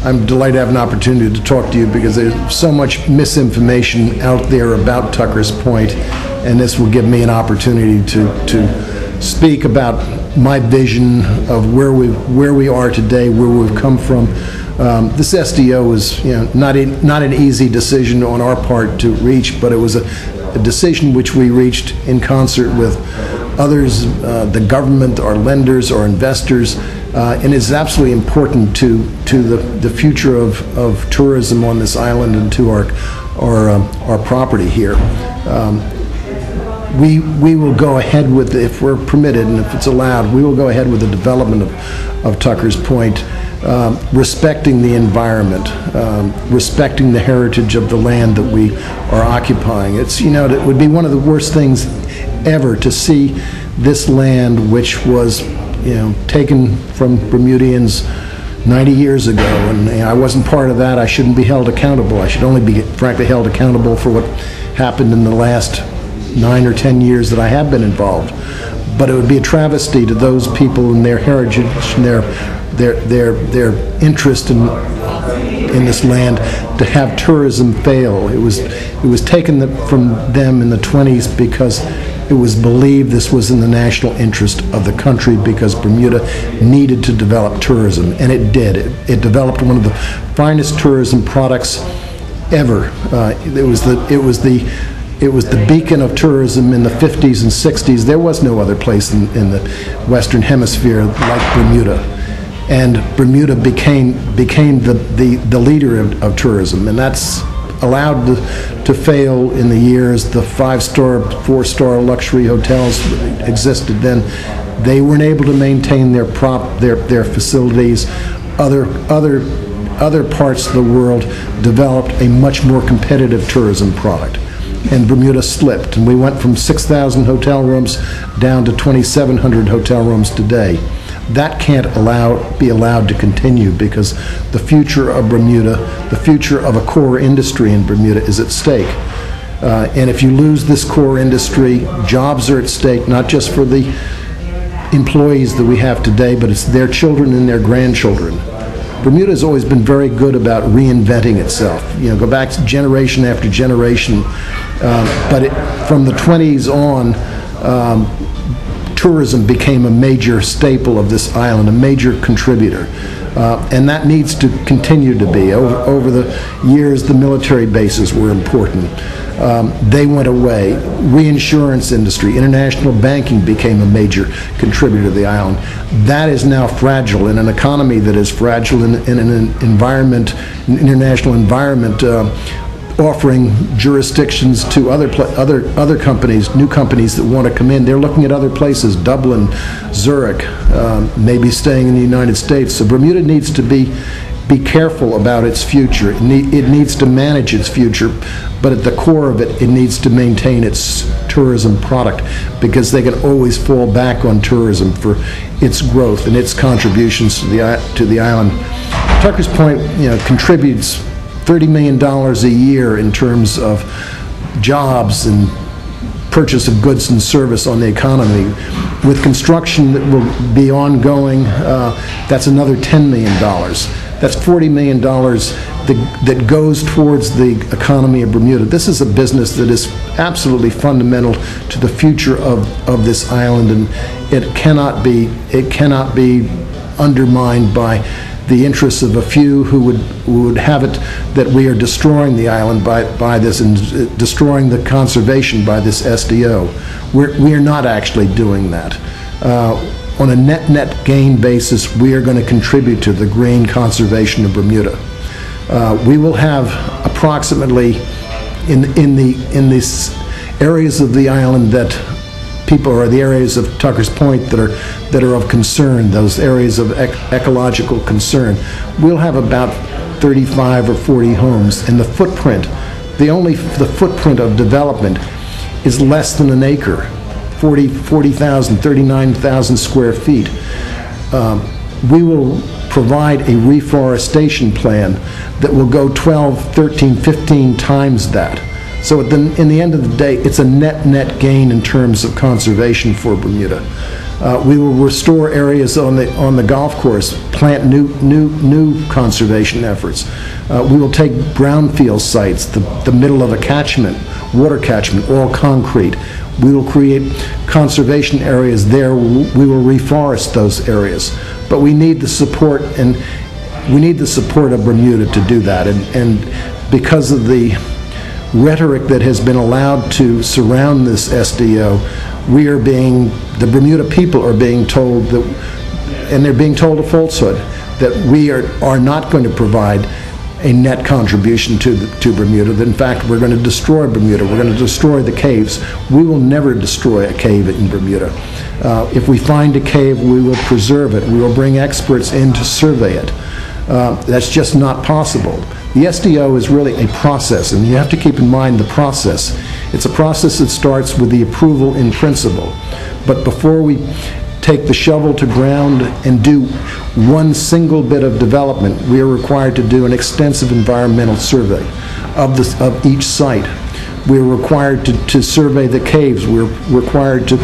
I'm delighted to have an opportunity to talk to you because there's so much misinformation out there about Tucker's Point, and this will give me an opportunity to speak about my vision of where we are today, where we've come from. This SDO was, not an easy decision on our part to reach, but it was a decision which we reached in concert with others, the government, our lenders, our investors, and it's absolutely important to the future of tourism on this island and to our property here. We will go ahead with, if we're permitted and if it's allowed, we will go ahead with the development of Tucker's Point, respecting the environment, respecting the heritage of the land that we are occupying. It's, it would be one of the worst things ever to see this land, which was, taken from Bermudians 90 years ago, and I wasn't part of that. I shouldn't be held accountable. I should only be, frankly, held accountable for what happened in the last 9 or 10 years that I have been involved. But it would be a travesty to those people and their heritage and their interest in this land to have tourism fail. It was taken from them in the 20s because it was believed this was in the national interest of the country because Bermuda needed to develop tourism, and it did. It developed one of the finest tourism products ever. It was the beacon of tourism in the 50s and 60s. There was no other place in the Western Hemisphere like Bermuda. And Bermuda became the leader of tourism, and that's allowed to fail in the years. The 5-star, 4-star luxury hotels existed then. They weren't able to maintain their facilities. Other parts of the world developed a much more competitive tourism product, and Bermuda slipped, and we went from 6,000 hotel rooms down to 2,700 hotel rooms today. That can't be allowed to continue because the future of Bermuda, the future of a core industry in Bermuda is at stake. And if you lose this core industry, jobs are at stake, not just for the employees that we have today, but it's their children and their grandchildren. Bermuda has always been very good about reinventing itself. Go back to generation after generation. But from the 20s on, tourism became a major staple of this island, a major contributor. And that needs to continue to be. Over the years, the military bases were important. They went away. Reinsurance industry, international banking became a major contributor to the island. That is now fragile in an economy that is fragile in an environment, an international environment, offering jurisdictions to other companies, new companies that want to come in. They're looking at other places, Dublin, Zurich, maybe staying in the United States. So Bermuda needs to be careful about its future. It needs to manage its future, but at the core of it, it needs to maintain its tourism product because they can always fall back on tourism for its growth and its contributions to the island. Tucker's Point, contributes $30 million a year in terms of jobs and purchase of goods and service on the economy. With construction that will be ongoing, that's another $10 million. That's $40 million that goes towards the economy of Bermuda. This is a business that is absolutely fundamental to the future of this island, and it cannot be undermined by the interests of a few who would have it that we are destroying the island by this and destroying the conservation by this SDO. We are not actually doing that. On a net gain basis, we are going to contribute to the green conservation of Bermuda. We will have approximately in these areas of the island that people are the areas of Tucker's Point that are of concern, those areas of ecological concern. We'll have about 35 or 40 homes, and the footprint of development is less than an acre, 40,000, 39,000 square feet. We will provide a reforestation plan that will go 12, 13, 15 times that. So in the end of the day, it's a net gain in terms of conservation for Bermuda. We will restore areas on the golf course, plant new conservation efforts. We will take brownfield sites, the middle of a catchment, water catchment, all concrete. We will create conservation areas there. We will reforest those areas. But we need the support, and we need the support of Bermuda to do that. And because of the rhetoric that has been allowed to surround this SDO, the Bermuda people are being told that, and they're being told a falsehood, that we are not going to provide a net contribution to Bermuda, that in fact we're going to destroy Bermuda, we're going to destroy the caves. We will never destroy a cave in Bermuda. If we find a cave, we will preserve it. We will bring experts in to survey it. That's just not possible. The SDO is really a process, and you have to keep in mind the process. It's a process that starts with the approval in principle. But before we take the shovel to ground and do one single bit of development, we are required to do an extensive environmental survey of each site. We're required to survey the caves. We're required to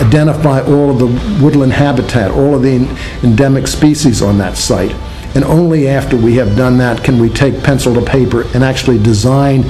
identify all of the woodland habitat, all of the endemic species on that site. And only after we have done that can we take pencil to paper and actually design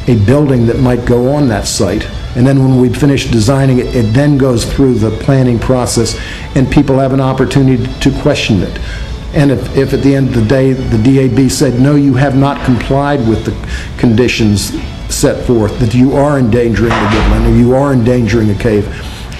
a building that might go on that site. And then when we finish designing it, it then goes through the planning process, and people have an opportunity to question it. And if at the end of the day the DAB said, no, you have not complied with the conditions set forth, that you are endangering the woodland or you are endangering a cave,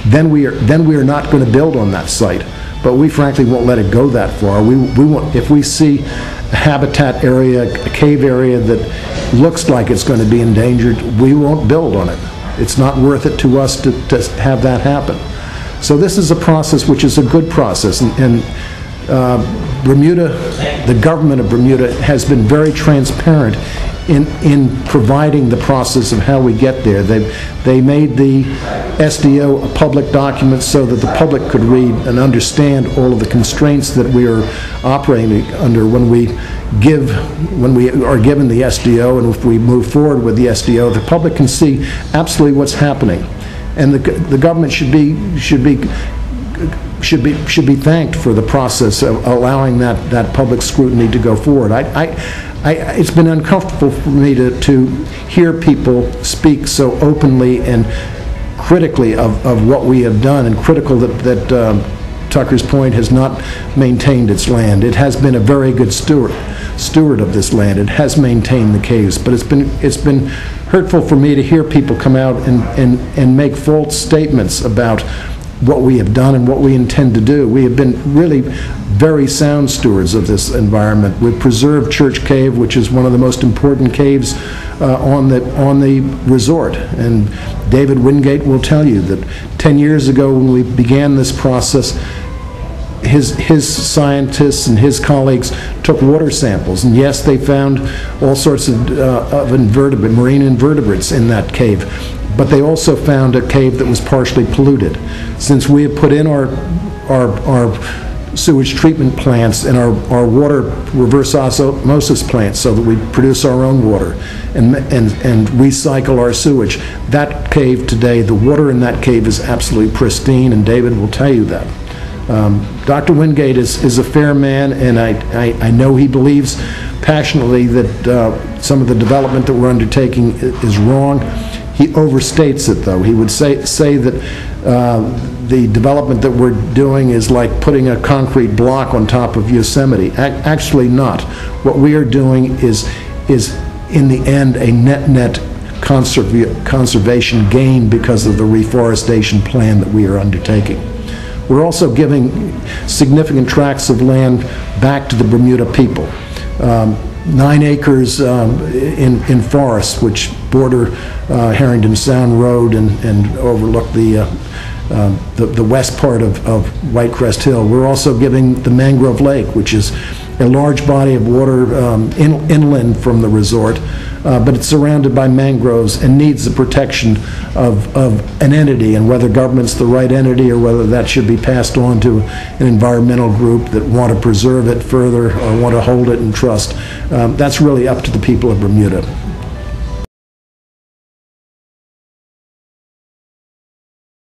then we are not going to build on that site. But we frankly won't let it go that far. We want, if we see a habitat area, a cave area that looks like it's going to be endangered, we won't build on it. It's not worth it to us to have that happen. So this is a process which is a good process, and Bermuda, the government of Bermuda, has been very transparent in providing the process of how we get there. They made the SDO a public document so that the public could read and understand all of the constraints that we are operating under when we are given the SDO, and if we move forward with the SDO, the public can see absolutely what's happening, and the government should be thanked for the process of allowing that public scrutiny to go forward. It's been uncomfortable for me to hear people speak so openly and critically of what we have done, and critical that Tucker's Point has not maintained its land. It has been a very good steward of this land. It has maintained the caves, but it's been hurtful for me to hear people come out and make false statements about what we have done and what we intend to do. We have been really very sound stewards of this environment. We've preserved Church Cave, which is one of the most important caves on the resort. And David Wingate will tell you that 10 years ago when we began this process, his scientists and his colleagues took water samples, and yes, they found all sorts of marine invertebrates in that cave. But they also found a cave that was partially polluted. Since we have put in our sewage treatment plants and our water reverse osmosis plants so that we produce our own water and recycle our sewage, that cave today, the water in that cave is absolutely pristine, and David will tell you that. Dr. Wingate is a fair man, and I know he believes passionately that some of the development that we're undertaking is wrong. He overstates it, though. He would say that the development that we're doing is like putting a concrete block on top of Yosemite. Actually not. What we are doing is in the end a net conservation gain because of the reforestation plan that we are undertaking. We're also giving significant tracts of land back to the Bermuda people. 9 acres in forests which border Harrington Sound Road and overlook the west part of Whitecrest Hill. We're also giving the Mangrove Lake, which is a large body of water inland from the resort, but it's surrounded by mangroves and needs the protection of an entity, and whether government's the right entity or whether that should be passed on to an environmental group that want to preserve it further or want to hold it in trust, that's really up to the people of Bermuda.